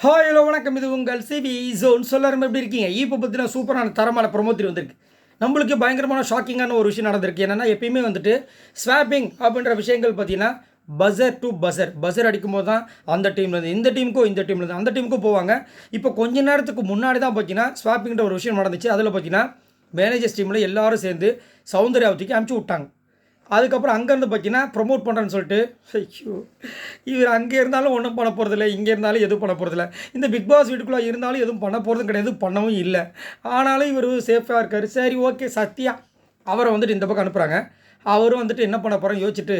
Hi hello வணக்கம். இது உங்கள் சிவி ஜோன். எல்லாரும் எப்படி இருக்கீங்க? இப்போ பார்த்தீங்கன்னா சூப்பரான தரமான ப்ரொமோத்திரி வந்திருக்கு. நம்மளுக்கு பயங்கரமான ஷாக்கிங்கான ஒரு விஷயம் நடந்திருக்கு. என்னென்னா எப்பயுமே வந்துட்டு ஸ்வாப்பிங் அப்படின்ற விஷயங்கள் பார்த்தீங்கன்னா பஸர் டு பஸர் அடிக்கும்போது தான் அந்த டீம்லேருந்து இந்த டீமுக்கும் இந்த டீம்லேருந்து அந்த டீமுக்கும் போவாங்க. இப்போ கொஞ்ச நேரத்துக்கு முன்னாடி தான் பார்த்தீங்கன்னா ஸ்வாப்பிங்கிற ஒரு விஷயம் நடந்துச்சு. அதில் பார்த்தீங்கன்னா மேனேஜர்ஸ் டீமில் எல்லாரும் சேர்ந்து சௌந்தர்யாவதிக்கு அனுப்பிச்சி விட்டாங்க. அதுக்கப்புறம் அங்கேருந்து பார்த்தீங்கன்னா ப்ரொமோட் பண்ணுறேன்னு சொல்லிட்டு ஐயோ, இவர் அங்கே இருந்தாலும் ஒன்றும் பண்ண போகிறதில்ல, இங்கே இருந்தாலும் எதுவும் பண்ண போகிறதில்ல, இந்த பிக் பாஸ் வீட்டுக்குள்ளே இருந்தாலும் எதுவும் பண்ண போகிறதும் கிடையாது, பண்ணவும் இல்லை. ஆனாலும் இவர் சேஃபாக இருக்கார். சரி ஓகே, சத்யா அவரை வந்துட்டு இந்த பக்கம் அனுப்புகிறாங்க. அவரும் வந்துட்டு என்ன பண்ண போகிறேன்னு யோசிச்சுட்டு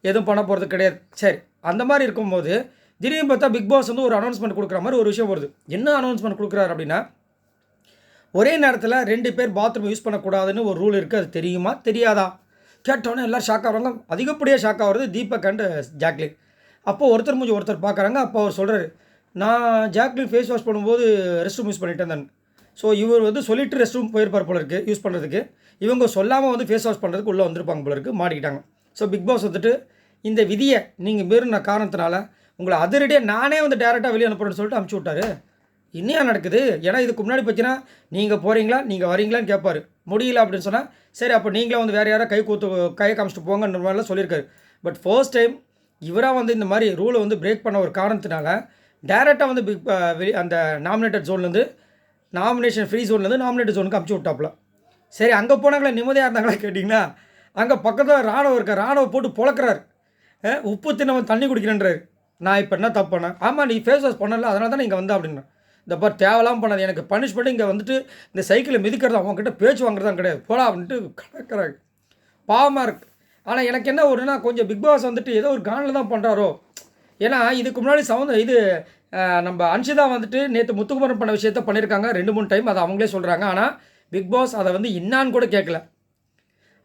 எதுவும் பண்ண போகிறது கிடையாது. சரி, அந்த மாதிரி இருக்கும்போது திடீர்னு பார்த்தா பிக் பாஸ் வந்து ஒரு அனௌன்ஸ்மெண்ட் கொடுக்குற மாதிரி ஒரு விஷயம் வருது. என்ன அனௌன்ஸ்மெண்ட் கொடுக்குறாரு அப்படின்னா, ஒரே நேரத்தில் 2 பேர் பாத்ரூம் யூஸ் பண்ணக்கூடாதுன்னு ஒரு ரூல் இருக்குது. அது தெரியுமா தெரியாதா கேட்டோன்னே எல்லோரும் ஷாக் ஆகிறாங்க. அதிகப்படியாக ஷாக் ஆகிறது தீபக் அண்ட் ஜாக்லின். அப்போது ஒருத்தர் முடிஞ்சு ஒருத்தர் பார்க்குறாங்க. அப்போ அவர் சொல்கிறாரு, நான் ஜாக்லின் ஃபேஸ் வாஷ் பண்ணும்போது ரெஸ்ட் ரூம் யூஸ் பண்ணிட்டேன் தான். ஸோ இவர் வந்து சொல்லிவிட்டு ரெஸ்ட் ரூம் போயிருப்பார் போல இருக்குது யூஸ் பண்ணுறதுக்கு. இவங்க சொல்லாமல் வந்து ஃபேஸ் வாஷ் பண்ணுறதுக்கு உள்ளே வந்திருப்பாங்க போல இருக்குது, மாட்டிக்கிட்டாங்க. ஸோ பிக் பாஸ் வந்துட்டு இந்த விதியை நீங்கள் மீறின காரணத்தினால உங்களை அதிரடியாக நானே வந்து டேரெக்டாக வெளியே அனுப்புறேன்னு சொல்லிட்டு அனுப்பிச்சி விட்டாரு. இன்னையா நடக்குது? ஏன்னா இதுக்கு முன்னாடி பார்த்தீங்கன்னா நீங்கள் போகிறீங்களா நீங்கள் வரீங்களான்னு கேட்பார். முடியல அப்படின்னு சொன்னால் சரி அப்போ நீங்களே வந்து வேறு யாராவது கையை காமிச்சிட்டு போங்கன்ற மாதிரிலாம் சொல்லியிருக்காரு. பட் ஃபர்ஸ்ட் டைம் இவராக வந்து இந்த மாதிரி ரூலை வந்து பிரேக் பண்ண ஒரு காரணத்தினால டேரெக்டாக வந்து அந்த நாமினேட்டட் ஜோன்லேருந்து நாமினேஷன் ஃப்ரீ ஜோன்லேருந்து நாமினேட்டட் ஜோனுக்கு அமுச்சு விட்டாப்புல. சரி அங்கே போனாங்களே நிம்மதியாக இருந்தாங்களா கேட்டிங்கன்னா, அங்கே பக்கத்தில் ராணுவம் இருக்கார். ராணுவம் போட்டு பொழக்கிறார். உப்பு தின்னவன் தண்ணி குடிக்கிறேன்றாரு. நான் இப்போ என்ன தப்பு பண்ணேன்? ஆமாம் நீ ஃபேஸ் வாஷ் பண்ணல, அதனால தான் இங்கே வந்தேன் அப்படின்னா. இந்த பார் தேவையில்லாமல் பண்ணாது, எனக்கு பனிஷ்மெண்ட்டு இங்கே வந்துட்டு இந்த சைக்கிளை மிதிக்கிறது அவங்ககிட்ட பேச்சு வாங்குறதான் கிடையாது, போடா அப்படின்ட்டு கிடக்கிறாங்க. பாவமாக இருக்குது. ஆனால் எனக்கு என்ன ஒருனா கொஞ்சம் பிக் பாஸ் வந்துட்டு ஏதோ ஒரு கானில் தான் பண்ணுறாரோ. ஏன்னா இதுக்கு முன்னாடி நம்ம அன்ஷிதா வந்துட்டு நேற்று முத்துக்குமரன் பண்ண விஷயத்த பண்ணியிருக்காங்க 2-3 டைம், அதை அவங்களே சொல்கிறாங்க. ஆனால் பிக் பாஸ் அதை வந்து இன்னான்னு கூட கேட்கல.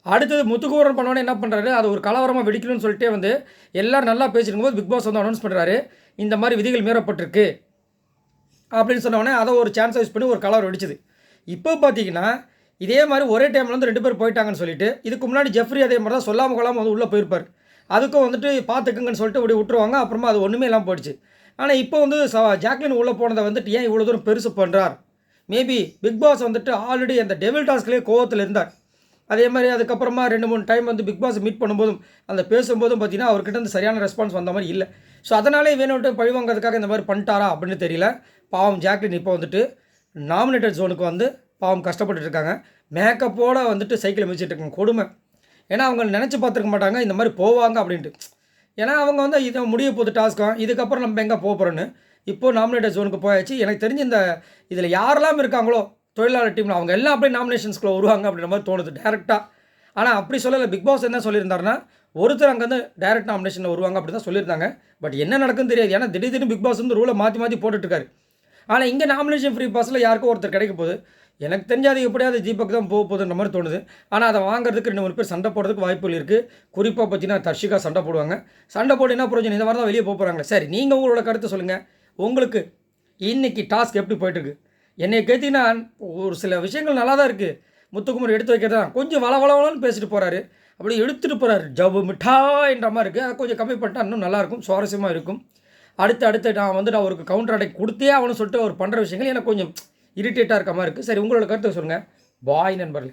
அடுத்தது முத்துக்குமரன் பண்ணோன்னே என்ன பண்ணுறாரு, அது ஒரு கலவரமாக வெடிக்கணும்னு சொல்லிட்டே வந்து எல்லோரும் நல்லா பேசிருக்கும் போது பிக் பாஸ் வந்து அனௌன்ஸ் பண்ணுறாரு, இந்த மாதிரி விதிகள் மீறப்பட்டிருக்கு அப்படின்னு சொன்னோடனே அதை ஒரு சான்ஸ் யூஸ் பண்ணி ஒரு கலர் வெடிச்சுது. இப்போ பார்த்தீங்கன்னா இதே மாதிரி ஒரே டைமில் வந்து 2 பேர் போயிட்டாங்கன்னு சொல்லிட்டு, இதுக்கு முன்னாடி ஜெஃப்ரி அதே மாதிரி தான் சொல்லாமல் கொள்ளாமல் வந்து உள்ளே போயிருப்பார். அதுக்கும் வந்துட்டு பார்த்துக்குங்கன்னு சொல்லிட்டு இப்படி விட்டுருவாங்க. அப்புறமா அது ஒன்றுமே இல்லாமல் போயிடுச்சு. ஆனால் இப்போ வந்து ஜாக்லின் உள்ளே போனதை வந்துட்டு ஏன் இவ்வளோ தூரம் பெருசு பண்ணுறார்? மேபி பிக் பாஸ் வந்துட்டு ஆல்ரெடி அந்த டெவில் டாஸ்க்லேயே கோவத்தில் இருந்தார். அதே மாதிரி அதுக்கப்புறமா 2-3 டைம் வந்து பிக் பாஸ் மீட் பண்ணும்போதும் அந்த பேசும்போதும் பார்த்தீங்கன்னா அவர்கிட்ட வந்து சரியான ரெஸ்பான்ஸ் வந்த மாதிரி இல்லை. ஸோ அதனாலே வேணும்ட்டு பழிவாங்கிறதுக்காக இந்த மாதிரி பண்ணிட்டாரா அப்படின்னு தெரியல. பாவம் ஜாக்லின் இப்போ வந்துட்டு நாமினேட்டட் ஜோனுக்கு வந்து பாவம் கஷ்டப்பட்டு இருக்காங்க. மேக்கப்போடு வந்துட்டு சைக்கிளை மிதிச்சிட்டு இருக்காங்க. கொடுமை. ஏன்னா அவங்க நினச்சி பார்த்துருக்க மாட்டாங்க இந்த மாதிரி போவாங்க அப்படின்ட்டு. ஏன்னா அவங்க வந்து இதை முடிய போகுது டாஸ்க்கும், இதுக்கப்புறம் நம்ம எங்கே போகிறோன்னு. இப்போது நாமினேட்டட் ஜோனுக்கு போயாச்சு. எனக்கு தெரிஞ்சு இதில் யாரெல்லாம் இருக்காங்களோ தொழிலாளர் டீமில் அவங்க எல்லாம் அப்படியே நாமினேஷன்ஸ்குள்ளே வருவாங்க அப்படின்ற மாதிரி தோணுது டேரெக்டாக. ஆனால் அப்படி சொல்லலை. பிக் பாஸ் என்ன சொல்லியிருந்தாருன்னா, ஒருத்தர் அங்கே வந்து டேரெக்ட் நாமினேஷனில் வருவாங்க அப்படி தான் சொல்லியிருந்தாங்க. பட் என்ன நடக்குன்னு தெரியாது. ஏன்னா திடீர்னு பிக் பாஸ் வந்து ரூலை மாற்றி போட்டுட்ருக்காரு. ஆனால் இங்கே நாமினேஷன் ஃப்ரீ பாஸில் யாருக்கும் ஒருத்தர் கிடைக்க போகுது. எனக்கு தெரிஞ்சாது எப்படியாவது தீபக் தான் போகுதுன்ற மாதிரி தோணுது. ஆனால் அதை வாங்குறதுக்கு 2-3 பேர் சண்டை போடுறதுக்கு வாய்ப்புகள் இருக்குது. குறிப்பாக பார்த்தீங்கன்னா தர்ஷிகா சண்டை போடுவாங்க. சண்டை போட்டு என்ன பிரயோஜனம்? இந்த மாதிரி தான் வெளியே போகிறாங்களே. சரி நீங்கள் உங்களோட கருத்தை சொல்லுங்கள். உங்களுக்கு இன்றைக்கி டாஸ்க் எப்படி போயிட்டுருக்கு? என்னை கேட்டிங்கன்னா ஒரு சில விஷயங்கள் நல்லா தான் இருக்குது. முத்துக்குமர் எடுத்து வைக்கிறதா கொஞ்சம் வளவளன்னு பேசிட்டு போகிறாரு. அப்படி எடுத்துகிட்டு போகிறாரு. ஜவ்வு மிட்டாய்ன்ற மாதிரி இருக்குது. அதை கொஞ்சம் கம்மி பண்ணிட்டா இன்னும் நல்லாயிருக்கும், சுவாரஸ்யமாக இருக்கும். அடுத்து நான் அவருக்கு கவுண்டர் அட்டாக் கொடுத்தே அவனு சொல்லிட்டு அவர் பண்ணுற விஷயங்கள் எனக்கு கொஞ்சம் இரிட்டேட்டாக இருக்க மாதிரி இருக்குது. சரி உங்களோட கருத்தை சொல்லுங்கள். பாய் நண்பர்களே.